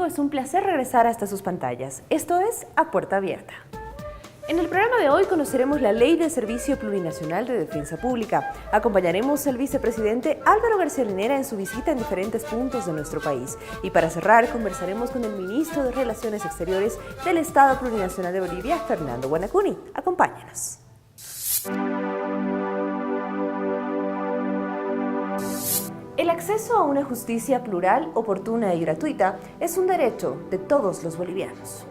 es un placer regresar hasta sus pantallas. Esto es A Puerta Abierta. En el programa de hoy conoceremos la Ley de Servicio Plurinacional de Defensa Pública. Acompañaremos al vicepresidente Álvaro García Linera en su visita en diferentes puntos de nuestro país. Y para cerrar, conversaremos con el ministro de Relaciones Exteriores del Estado Plurinacional de Bolivia, Fernando Guanacuni. Acompáñanos. El acceso a una justicia plural, oportuna y gratuita es un derecho de todos los bolivianos.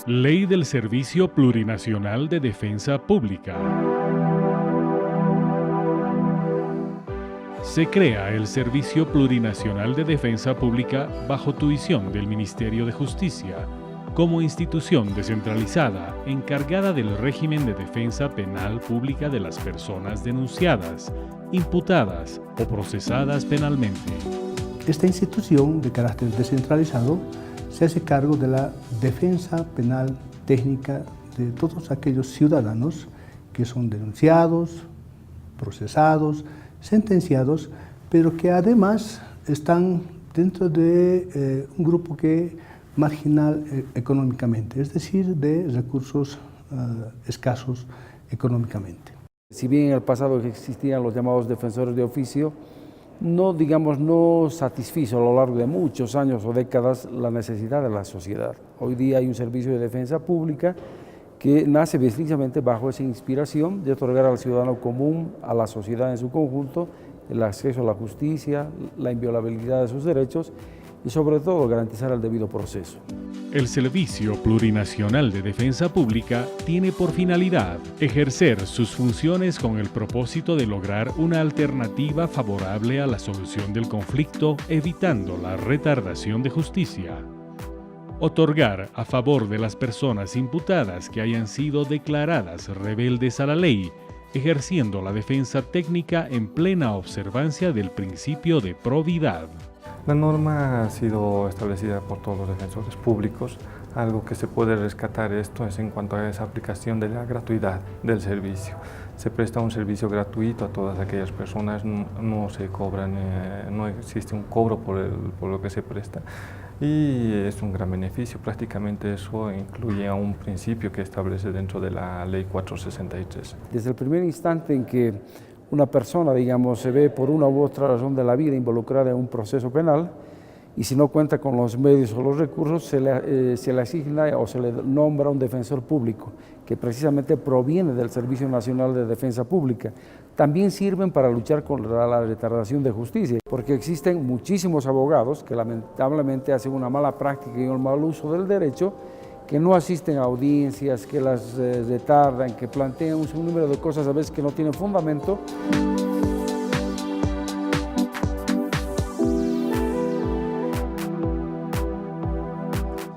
Ley del Servicio Plurinacional de Defensa Pública. Se crea el Servicio Plurinacional de Defensa Pública bajo tuición del Ministerio de Justicia, como institución descentralizada encargada del régimen de defensa penal pública de las personas denunciadas, imputadas o procesadas penalmente. Esta institución de carácter descentralizado se hace cargo de la defensa penal técnica de todos aquellos ciudadanos que son denunciados, procesados, sentenciados, pero que además están dentro de un grupo que marginal económicamente, es decir, de recursos escasos económicamente. Si bien en el pasado existían los llamados defensores de oficio, no satisfizo a lo largo de muchos años o décadas la necesidad de la sociedad. Hoy día hay un servicio de defensa pública que nace precisamente bajo esa inspiración de otorgar al ciudadano común, a la sociedad en su conjunto, el acceso a la justicia, la inviolabilidad de sus derechos y sobre todo garantizar el debido proceso. El Servicio Plurinacional de Defensa Pública tiene por finalidad ejercer sus funciones con el propósito de lograr una alternativa favorable a la solución del conflicto, evitando la retardación de justicia. Otorgar a favor de las personas imputadas que hayan sido declaradas rebeldes a la ley, ejerciendo la defensa técnica en plena observancia del principio de probidad. La norma ha sido establecida por todos los defensores públicos. Algo que se puede rescatar esto es en cuanto a esa aplicación de la gratuidad del servicio. Se presta un servicio gratuito a todas aquellas personas, no se cobran, no existe un cobro por lo que se presta y es un gran beneficio. Prácticamente eso incluye a un principio que establece dentro de la Ley 463. Desde el primer instante en que una persona, se ve por una u otra razón de la vida involucrada en un proceso penal y si no cuenta con los medios o los recursos, se le asigna o se le nombra un defensor público que precisamente proviene del Servicio Nacional de Defensa Pública. También sirven para luchar contra la retardación de justicia, porque existen muchísimos abogados que lamentablemente hacen una mala práctica y un mal uso del derecho, que no asisten a audiencias, que las retardan, que plantean un número de cosas a veces que no tienen fundamento.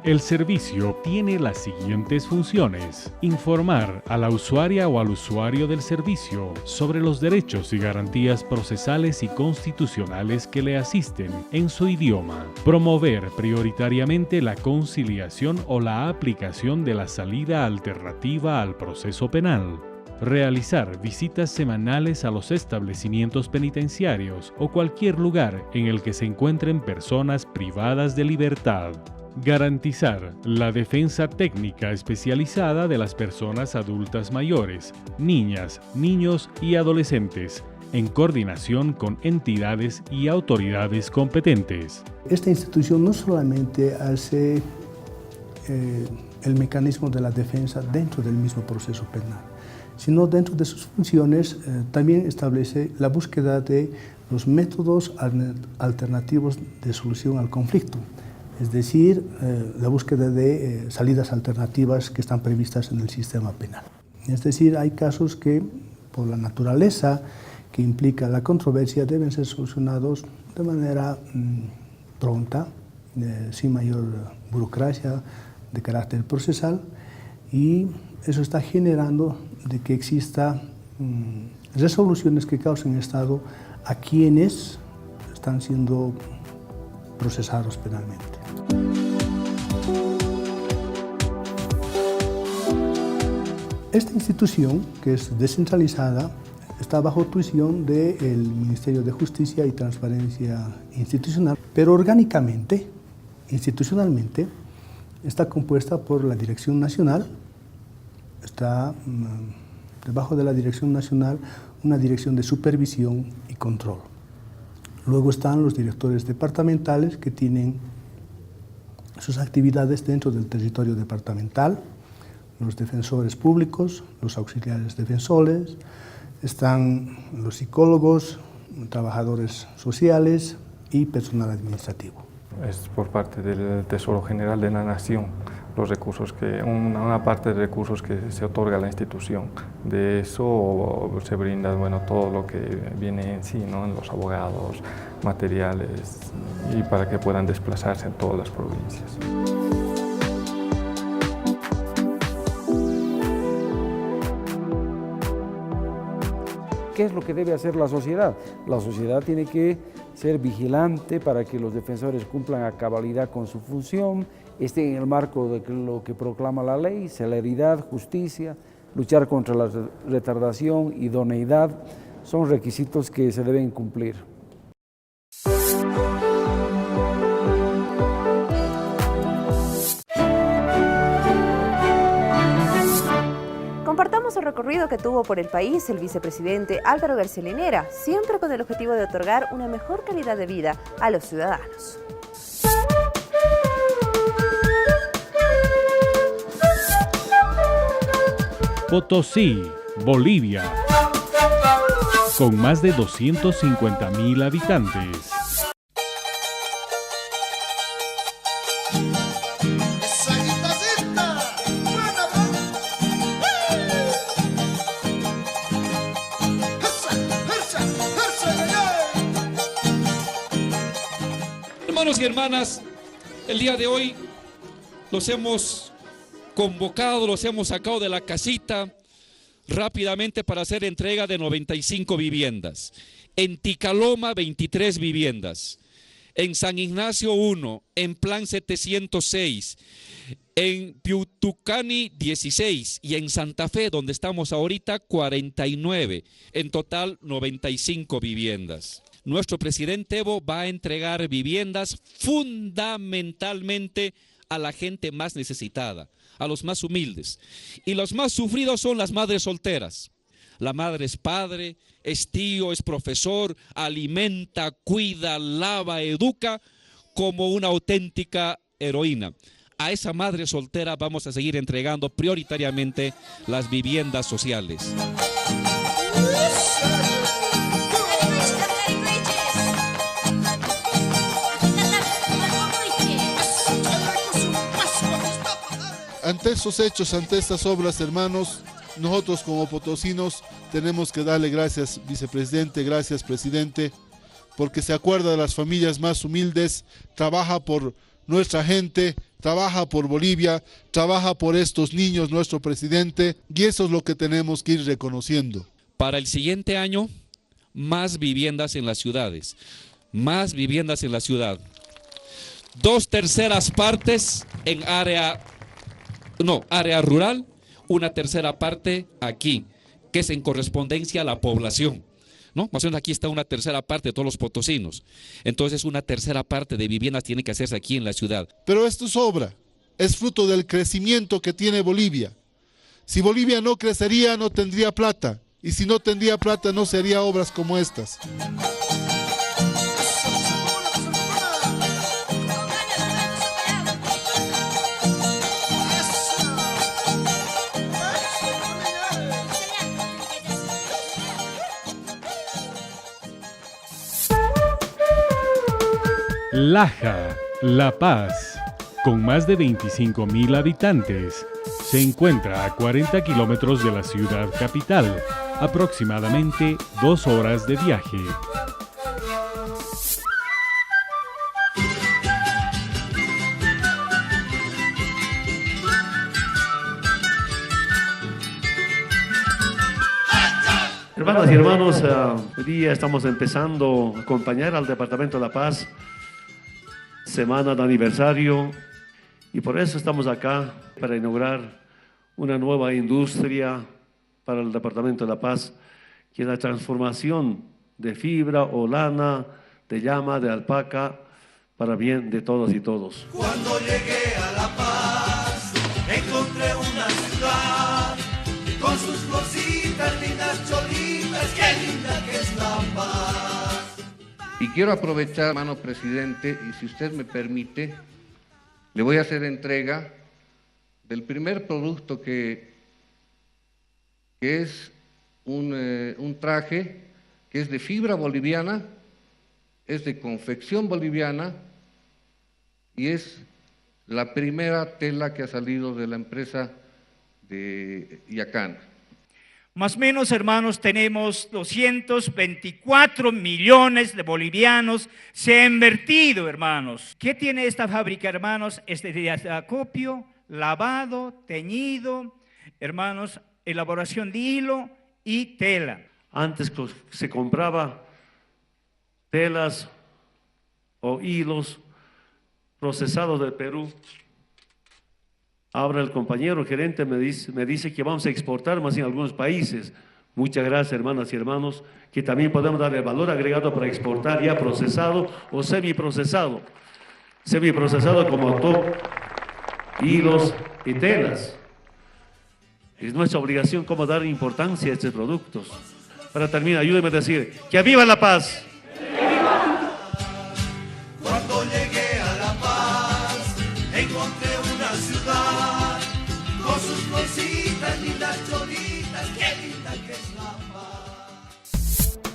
El servicio tiene las siguientes funciones: informar a la usuaria o al usuario del servicio sobre los derechos y garantías procesales y constitucionales que le asisten en su idioma, promover prioritariamente la conciliación o la aplicación de la salida alternativa al proceso penal, realizar visitas semanales a los establecimientos penitenciarios o cualquier lugar en el que se encuentren personas privadas de libertad, garantizar la defensa técnica especializada de las personas adultas mayores, niñas, niños y adolescentes, en coordinación con entidades y autoridades competentes. Esta institución no solamente hace el mecanismo de la defensa dentro del mismo proceso penal, sino dentro de sus funciones también establece la búsqueda de los métodos alternativos de solución al conflicto. Es decir, la búsqueda de salidas alternativas que están previstas en el sistema penal. Es decir, hay casos que, por la naturaleza que implica la controversia, deben ser solucionados de manera pronta, sin mayor burocracia de carácter procesal, y eso está generando de que exista resoluciones que causen estado a quienes están siendo procesados penalmente. Esta institución, que es descentralizada, está bajo tuición del Ministerio de Justicia y Transparencia Institucional, pero orgánicamente Institucionalmente está compuesta por la Dirección Nacional, está debajo de la Dirección Nacional una dirección de supervisión y control. Luego están los directores departamentales que tienen sus actividades dentro del territorio departamental, los defensores públicos, los auxiliares defensores, están los psicólogos, trabajadores sociales y personal administrativo. Es por parte del Tesoro General de la Nación los recursos una parte de recursos que se otorga a la institución. De eso se brinda todo lo que viene en sí, ¿no? Los abogados, materiales, y para que puedan desplazarse en todas las provincias. ¿Qué es lo que debe hacer la sociedad? La sociedad tiene que ser vigilante para que los defensores cumplan a cabalidad con su función, estén en el marco de lo que proclama la ley, celeridad, justicia, luchar contra la retardación, idoneidad, son requisitos que se deben cumplir. Compartamos el recorrido que tuvo por el país el vicepresidente Álvaro García Linera, siempre con el objetivo de otorgar una mejor calidad de vida a los ciudadanos. Potosí, Bolivia, con más de 250.000 habitantes. Hermanos y hermanas, el día de hoy los hemos convocado, los hemos sacado de la casita rápidamente para hacer entrega de 95 viviendas. En Ticaloma, 23 viviendas. En San Ignacio, 1. En Plan 706. En Piutucani, 16. Y en Santa Fe, donde estamos ahorita, 49. En total, 95 viviendas. Nuestro presidente Evo va a entregar viviendas fundamentalmente a la gente más necesitada, a los más humildes. Y los más sufridos son las madres solteras. La madre es padre, es tío, es profesor, alimenta, cuida, lava, educa como una auténtica heroína. A esa madre soltera vamos a seguir entregando prioritariamente las viviendas sociales. Ante estos hechos, ante estas obras, hermanos, nosotros como potosinos tenemos que darle gracias, vicepresidente, gracias, presidente, porque se acuerda de las familias más humildes, trabaja por nuestra gente, trabaja por Bolivia, trabaja por estos niños, nuestro presidente, y eso es lo que tenemos que ir reconociendo. Para el siguiente año, más viviendas en las ciudades, más viviendas en la ciudad. 2/3 partes en área rural, 1/3 parte aquí, que es en correspondencia a la población, ¿no? Más o menos aquí está 1/3 parte de todos los potosinos. Entonces 1/3 parte de viviendas tiene que hacerse aquí en la ciudad. Pero esto es obra, es fruto del crecimiento que tiene Bolivia. Si Bolivia no crecería, no tendría plata. Y si no tendría plata, no se haría obras como estas. Laja, La Paz, con más de 25.000 habitantes, se encuentra a 40 kilómetros de la ciudad capital, aproximadamente 2 horas de viaje. Hermanas y hermanos, hoy día estamos empezando a acompañar al Departamento de La Paz, semana de aniversario, y por eso estamos acá para inaugurar una nueva industria para el Departamento de La Paz, que es la transformación de fibra o lana, de llama, de alpaca, para bien de todas y todos. Cuando llegué a La Paz, encontré una ciudad con sus florcitas, lindas cholitas, qué linda que es La Paz. Y quiero aprovechar, hermano presidente, y si usted me permite, le voy a hacer entrega del primer producto que es un traje que es de fibra boliviana, es de confección boliviana y es la primera tela que ha salido de la empresa de Yacana. Más o menos, hermanos, tenemos 224 millones de bolivianos. Se ha invertido, hermanos. ¿Qué tiene esta fábrica, hermanos? Es de acopio, lavado, teñido, hermanos, elaboración de hilo y tela. Antes se compraba telas o hilos procesados de Perú. Ahora el compañero gerente me dice que vamos a exportar más en algunos países. Muchas gracias, hermanas y hermanos, que también podemos darle valor agregado para exportar ya procesado o semiprocesado. Semiprocesado como top, hilos y telas. Es nuestra obligación como dar importancia a estos productos. Para terminar, ayúdenme a decir, ¡que viva La Paz! Cuando llegué a La Paz, encontré una ciudad con sus florcitas, lindas cholitas, qué linda que es La Paz.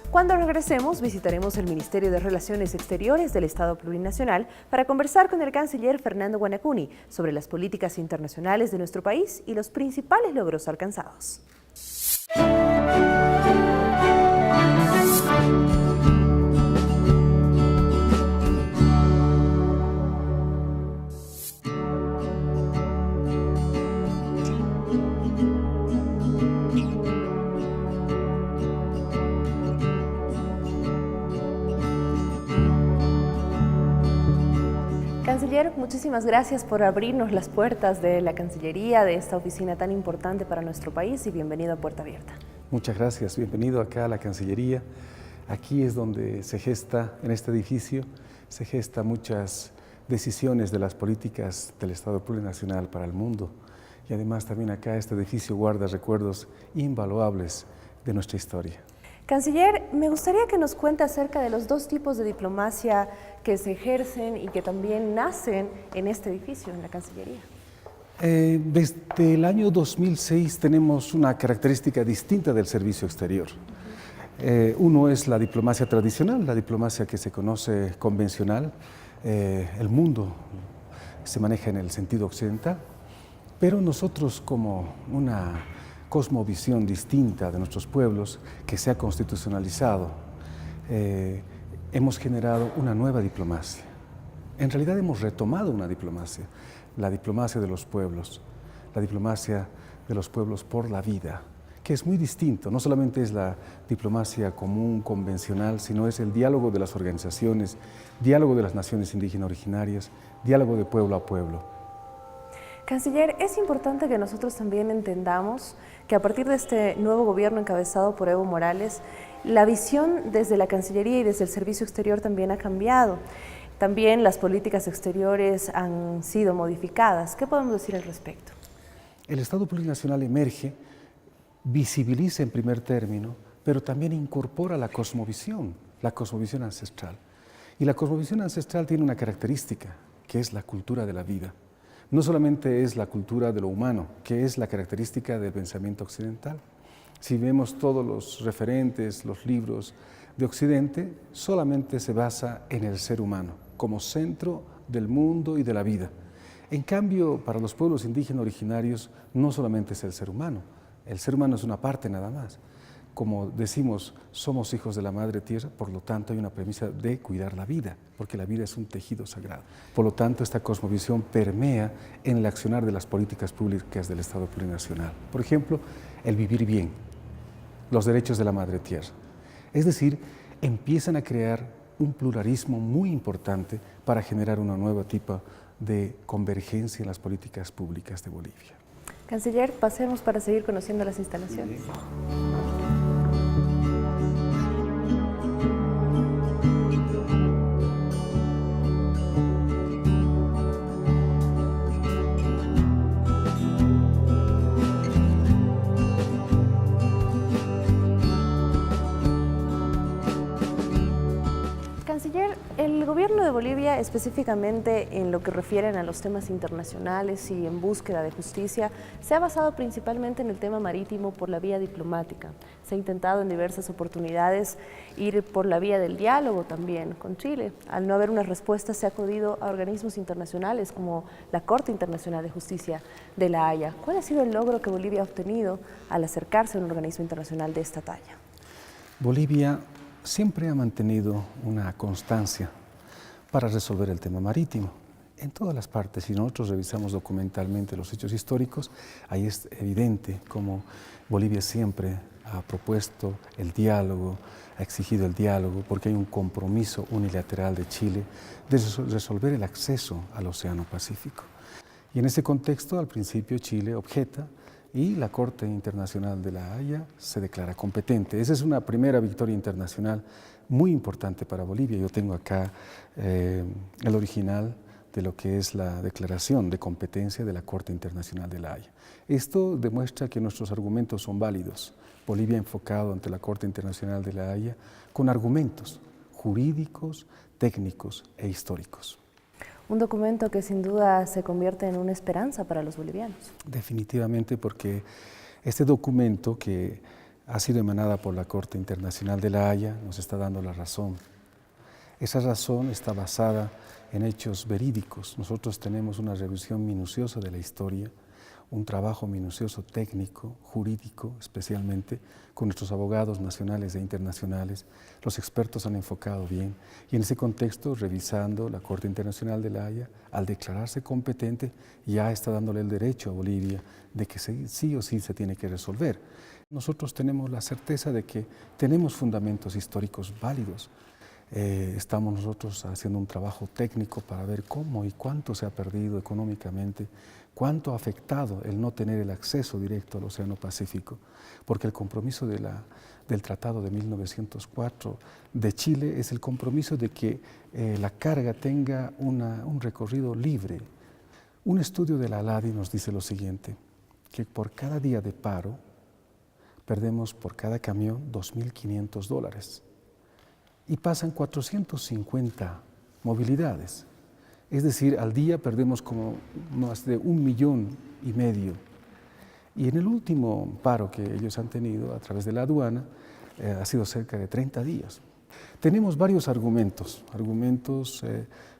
Cuando regresemos, visitaremos el Ministerio de Relaciones Exteriores del Estado Plurinacional para conversar con el canciller Fernando Guanacuni sobre las políticas internacionales de nuestro país y los principales logros alcanzados. Canciller, muchísimas gracias por abrirnos las puertas de la Cancillería, de esta oficina tan importante para nuestro país, y bienvenido a Puerta Abierta. Muchas gracias, bienvenido acá a la Cancillería. Aquí es donde se gesta, en este edificio, se gestan muchas decisiones de las políticas del Estado Plurinacional para el mundo. Y además también acá este edificio guarda recuerdos invaluables de nuestra historia. Canciller, me gustaría que nos cuente acerca de los dos tipos de diplomacia que se ejercen y que también nacen en este edificio, en la Cancillería. Desde el año 2006 tenemos una característica distinta del servicio exterior. Uno es la diplomacia tradicional, la diplomacia que se conoce convencional. El mundo se maneja en el sentido occidental, pero nosotros, como una cosmovisión distinta de nuestros pueblos que se ha constitucionalizado, hemos generado una nueva diplomacia. En realidad hemos retomado una diplomacia, la diplomacia de los pueblos, la diplomacia de los pueblos por la vida, que es muy distinto. No solamente es la diplomacia común, convencional, sino es el diálogo de las organizaciones, diálogo de las naciones indígenas originarias, diálogo de pueblo a pueblo. Canciller, es importante que nosotros también entendamos que a partir de este nuevo gobierno encabezado por Evo Morales, la visión desde la Cancillería y desde el Servicio Exterior también ha cambiado. También las políticas exteriores han sido modificadas. ¿Qué podemos decir al respecto? El Estado Plurinacional emerge, visibiliza en primer término, pero también incorpora la cosmovisión ancestral. Y la cosmovisión ancestral tiene una característica, que es la cultura de la vida. No solamente es la cultura de lo humano, que es la característica del pensamiento occidental. Si vemos todos los referentes, los libros de Occidente, solamente se basa en el ser humano, como centro del mundo y de la vida. En cambio, para los pueblos indígenas originarios, no solamente es el ser humano es una parte nada más. Como decimos, somos hijos de la Madre Tierra, por lo tanto hay una premisa de cuidar la vida, porque la vida es un tejido sagrado. Por lo tanto, esta cosmovisión permea en el accionar de las políticas públicas del Estado Plurinacional. Por ejemplo, el vivir bien, los derechos de la Madre Tierra. Es decir, empiezan a crear un pluralismo muy importante para generar una nueva tipo de convergencia en las políticas públicas de Bolivia. Canciller, pasemos para seguir conociendo las instalaciones. específicamente en lo que refieren a los temas internacionales y en búsqueda de justicia, se ha basado principalmente en el tema marítimo por la vía diplomática. Se ha intentado en diversas oportunidades ir por la vía del diálogo también con Chile. Al no haber una respuesta, se ha acudido a organismos internacionales como la Corte Internacional de Justicia de La Haya. ¿Cuál ha sido el logro que Bolivia ha obtenido al acercarse a un organismo internacional de esta talla? Bolivia siempre ha mantenido una constancia para resolver el tema marítimo. En todas las partes, si nosotros revisamos documentalmente los hechos históricos, ahí es evidente cómo Bolivia siempre ha propuesto el diálogo, ha exigido el diálogo, porque hay un compromiso unilateral de Chile de resolver el acceso al Océano Pacífico. Y en ese contexto, al principio, Chile objeta y la Corte Internacional de La Haya se declara competente. Esa es una primera victoria internacional muy importante para Bolivia. Yo tengo acá el original de lo que es la declaración de competencia de la Corte Internacional de La Haya. Esto demuestra que nuestros argumentos son válidos. Bolivia ha enfocado ante la Corte Internacional de La Haya con argumentos jurídicos, técnicos e históricos. Un documento que sin duda se convierte en una esperanza para los bolivianos. Definitivamente, porque este documento que ha sido emanada por la Corte Internacional de La Haya nos está dando la razón. Esa razón está basada en hechos verídicos. Nosotros tenemos una revisión minuciosa de la historia, un trabajo minucioso técnico, jurídico, especialmente con nuestros abogados nacionales e internacionales. Los expertos han enfocado bien y en ese contexto, revisando la Corte Internacional de La Haya, al declararse competente, ya está dándole el derecho a Bolivia de que sí o sí se tiene que resolver. Nosotros tenemos la certeza de que tenemos fundamentos históricos válidos. Estamos nosotros haciendo un trabajo técnico para ver cómo y cuánto se ha perdido económicamente, cuánto ha afectado el no tener el acceso directo al Océano Pacífico, porque el compromiso del Tratado de 1904 de Chile es el compromiso de que la carga tenga un recorrido libre. Un estudio de la ALADI nos dice lo siguiente, que por cada día de paro perdemos por cada camión $2.500 y pasan 450 movilidades. Es decir, al día perdemos como más de 1,5 millones. Y en el último paro que ellos han tenido a través de la aduana, ha sido cerca de 30 días. Tenemos varios argumentos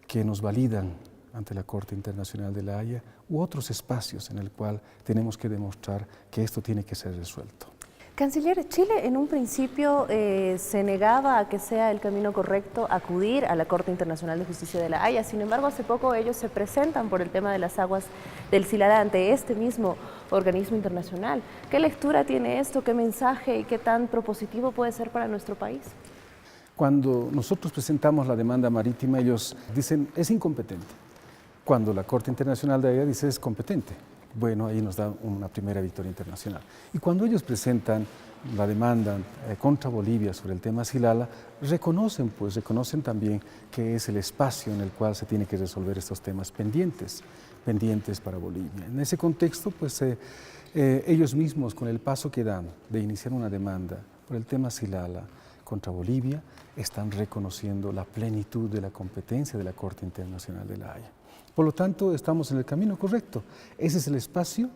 que nos validan ante la Corte Internacional de La Haya u otros espacios en el cual tenemos que demostrar que esto tiene que ser resuelto. Canciller, Chile en un principio se negaba a que sea el camino correcto acudir a la Corte Internacional de Justicia de La Haya. Sin embargo, hace poco ellos se presentan por el tema de las aguas del Silala ante este mismo organismo internacional. ¿Qué lectura tiene esto? ¿Qué mensaje y qué tan propositivo puede ser para nuestro país? Cuando nosotros presentamos la demanda marítima, ellos dicen es incompetente. Cuando la Corte Internacional de La Haya dice es competente. Bueno, ahí nos da una primera victoria internacional. Y cuando ellos presentan la demanda contra Bolivia sobre el tema Silala, reconocen también que es el espacio en el cual se tiene que resolver estos temas pendientes para Bolivia. En ese contexto, pues ellos mismos, con el paso que dan de iniciar una demanda por el tema Silala contra Bolivia, están reconociendo la plenitud de la competencia de la Corte Internacional de La Haya. Por lo tanto, estamos en el camino correcto. Ese es el espacio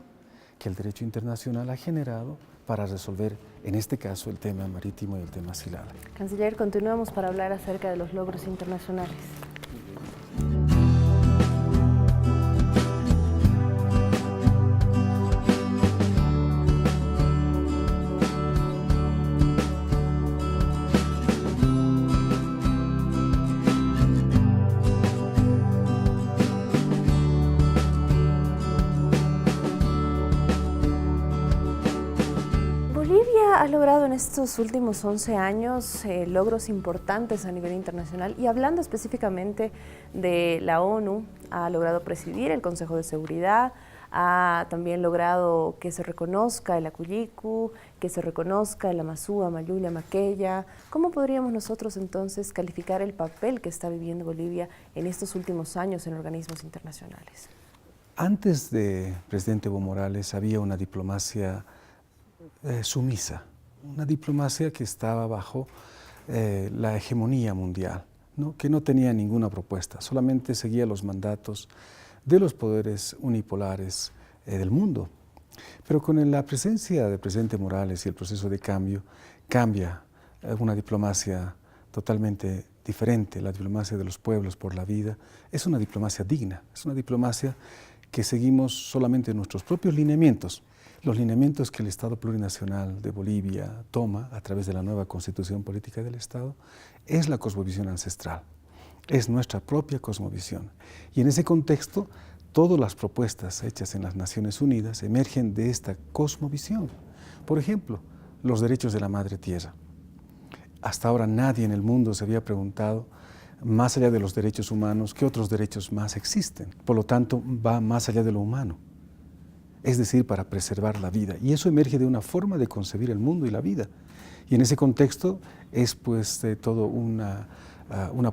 que el derecho internacional ha generado para resolver, en este caso, el tema marítimo y el tema Silala. Canciller, continuamos para hablar acerca de los logros internacionales. Ha logrado en estos últimos 11 años logros importantes a nivel internacional y hablando específicamente de la ONU, ha logrado presidir el Consejo de Seguridad, ha también logrado que se reconozca el Acullicu, que se reconozca el Amazúa, Mayulia, Maquella. ¿Cómo podríamos nosotros entonces calificar el papel que está viviendo Bolivia en estos últimos años en organismos internacionales? Antes de presidente Evo Morales había una diplomacia sumisa, una diplomacia que estaba bajo la hegemonía mundial. ¿no? Que no tenía ninguna propuesta, solamente seguía los mandatos de los poderes unipolares del mundo. Pero con la presencia del presidente Morales y el proceso de cambio, cambia una diplomacia totalmente diferente. La diplomacia de los pueblos por la vida es una diplomacia digna, es una diplomacia que seguimos solamente nuestros propios lineamientos, los lineamientos que el Estado plurinacional de Bolivia toma a través de la nueva Constitución Política del Estado, es la cosmovisión ancestral, es nuestra propia cosmovisión. Y en ese contexto, todas las propuestas hechas en las Naciones Unidas emergen de esta cosmovisión. Por ejemplo, los derechos de la madre tierra. Hasta ahora nadie en el mundo se había preguntado, más allá de los derechos humanos, ¿qué otros derechos más existen? Por lo tanto, va más allá de lo humano, es decir, para preservar la vida. Y eso emerge de una forma de concebir el mundo y la vida. Y en ese contexto es pues todo una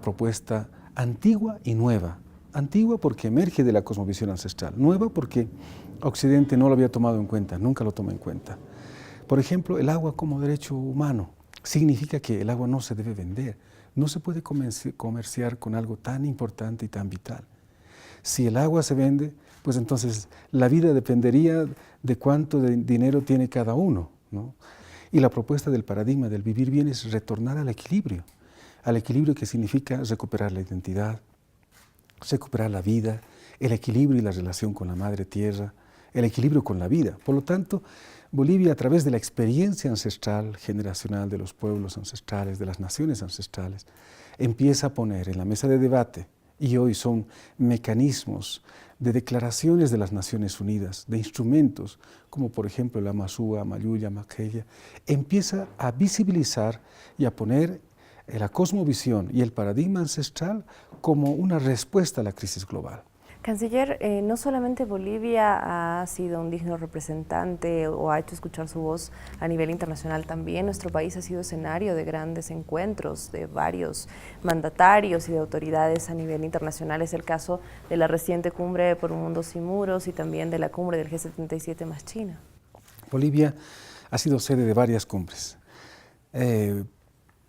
propuesta antigua y nueva. Antigua porque emerge de la cosmovisión ancestral, nueva porque Occidente no lo había tomado en cuenta, nunca lo toma en cuenta. Por ejemplo, el agua como derecho humano significa que el agua no se debe vender, no se puede comerciar con algo tan importante y tan vital. Si el agua se vende, pues entonces la vida dependería de cuánto dinero tiene cada uno, ¿no? Y la propuesta del paradigma del vivir bien es retornar al equilibrio que significa recuperar la identidad, recuperar la vida, el equilibrio y la relación con la madre tierra, el equilibrio con la vida. Por lo tanto, Bolivia, a través de la experiencia ancestral, generacional de los pueblos ancestrales, de las naciones ancestrales, empieza a poner en la mesa de debate, y hoy son mecanismos de declaraciones de las Naciones Unidas, de instrumentos, como por ejemplo la Amazúa, Mayuya, Maquella, empieza a visibilizar y a poner la cosmovisión y el paradigma ancestral como una respuesta a la crisis global. Canciller, no solamente Bolivia ha sido un digno representante o ha hecho escuchar su voz a nivel internacional, también nuestro país ha sido escenario de grandes encuentros de varios mandatarios y de autoridades a nivel internacional. Es el caso de la reciente cumbre por un mundo sin muros y también de la cumbre del G77 más China. Bolivia ha sido sede de varias cumbres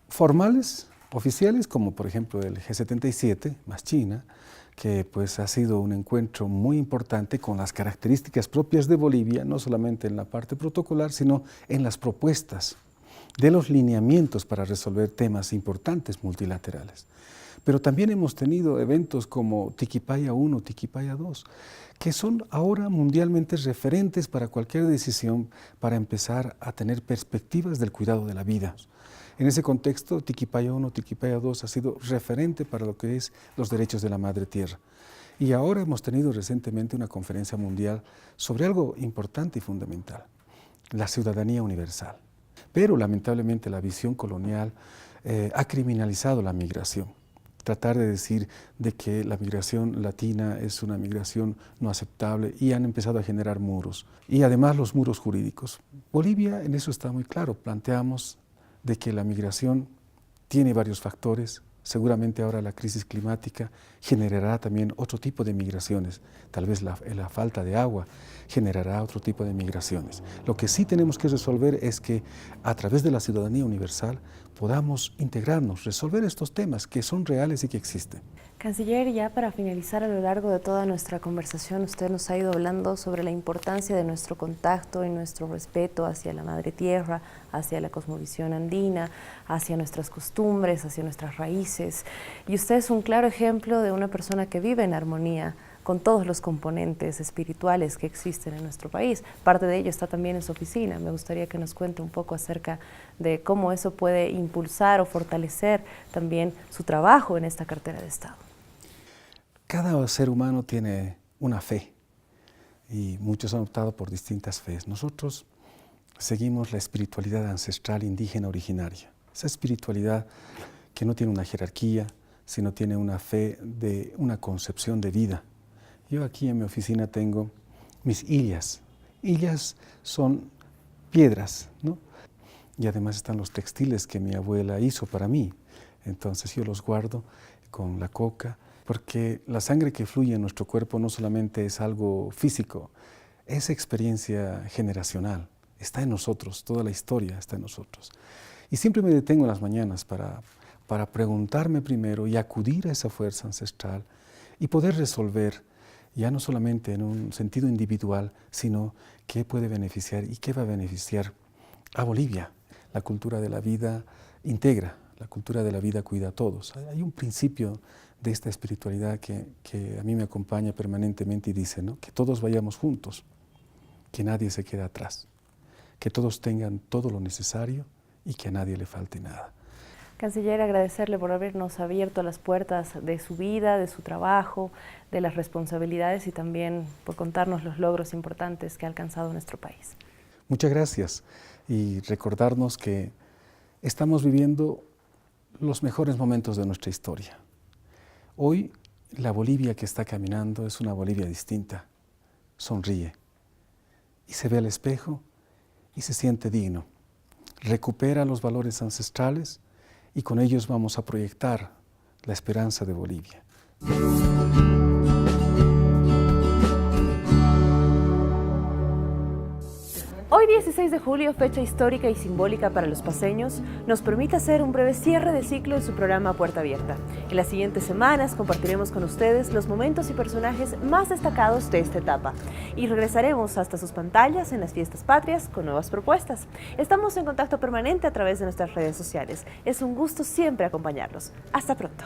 formales, oficiales, como por ejemplo el G77 más China, que pues ha sido un encuentro muy importante con las características propias de Bolivia, no solamente en la parte protocolar, sino en las propuestas de los lineamientos para resolver temas importantes multilaterales. Pero también hemos tenido eventos como Tiquipaya 1, Tiquipaya 2, que son ahora mundialmente referentes para cualquier decisión para empezar a tener perspectivas del cuidado de la vida. En ese contexto, Tiquipaya 1, Tiquipaya 2 ha sido referente para lo que es los derechos de la madre tierra. Y ahora hemos tenido recientemente una conferencia mundial sobre algo importante y fundamental, la ciudadanía universal. Pero lamentablemente la visión colonial ha criminalizado la migración. Tratar de decir de que la migración latina es una migración no aceptable y han empezado a generar muros. Y además los muros jurídicos. Bolivia en eso está muy claro, planteamos de que la migración tiene varios factores. Seguramente ahora la crisis climática generará también otro tipo de migraciones. Tal vez la falta de agua generará otro tipo de migraciones. Lo que sí tenemos que resolver es que a través de la ciudadanía universal podamos integrarnos, resolver estos temas que son reales y que existen. Canciller, ya para finalizar, a lo largo de toda nuestra conversación, usted nos ha ido hablando sobre la importancia de nuestro contacto y nuestro respeto hacia la madre tierra, hacia la cosmovisión andina, hacia nuestras costumbres, hacia nuestras raíces. Y usted es un claro ejemplo de una persona que vive en armonía con todos los componentes espirituales que existen en nuestro país. Parte de ello está también en su oficina. Me gustaría que nos cuente un poco acerca de cómo eso puede impulsar o fortalecer también su trabajo en esta cartera de Estado. Cada ser humano tiene una fe y muchos han optado por distintas fees. Nosotros seguimos la espiritualidad ancestral indígena originaria. Esa espiritualidad que no tiene una jerarquía, sino tiene una fe de una concepción de vida. Yo aquí en mi oficina tengo mis illas. Illas son piedras, ¿no? Y además están los textiles que mi abuela hizo para mí. Entonces yo los guardo con la coca, porque la sangre que fluye en nuestro cuerpo no solamente es algo físico, es experiencia generacional. Está en nosotros, toda la historia está en nosotros. Y siempre me detengo en las mañanas para para preguntarme primero y acudir a esa fuerza ancestral y poder resolver, ya no solamente en un sentido individual, sino qué puede beneficiar y qué va a beneficiar a Bolivia. La cultura de la vida integra, la cultura de la vida cuida a todos. Hay un principio de esta espiritualidad que a mí me acompaña permanentemente y dice, ¿no?, que todos vayamos juntos, que nadie se quede atrás, que todos tengan todo lo necesario y que a nadie le falte nada. Canciller, agradecerle por habernos abierto las puertas de su vida, de su trabajo, de las responsabilidades y también por contarnos los logros importantes que ha alcanzado nuestro país. Muchas gracias y recordarnos que estamos viviendo los mejores momentos de nuestra historia. Hoy la Bolivia que está caminando es una Bolivia distinta, sonríe y se ve al espejo y se siente digno, recupera los valores ancestrales y con ellos vamos a proyectar la esperanza de Bolivia. Hoy 16 de julio, fecha histórica y simbólica para los paceños, nos permite hacer un breve cierre de ciclo en su programa Puerta Abierta. En las siguientes semanas compartiremos con ustedes los momentos y personajes más destacados de esta etapa y regresaremos hasta sus pantallas en las fiestas patrias con nuevas propuestas. Estamos en contacto permanente a través de nuestras redes sociales. Es un gusto siempre acompañarlos. Hasta pronto.